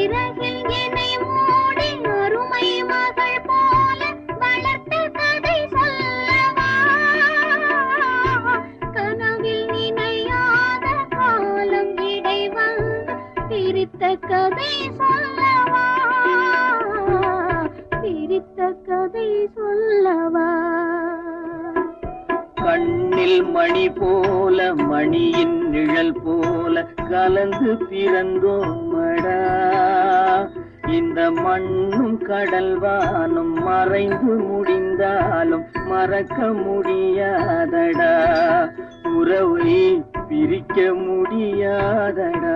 சிறகில் என்னை மூடி அருமை மகள் போல வளர்த்த கதை சொல்லவா? கனவில் நினையாத காலம் இடை வந்து பிரித்த கதை சொல்லவா? பிரித்த கதை சொல்லவா? கண்ணில் மணி போல மணியின் நிழல் போல கலந்து பிறந்தோமடா. இந்த மண்ணும் கடல்வானும் மறைந்து முடிந்தாலும் மறக்க முடியாதடா. உறவை பிரிக்க முடியாதடா.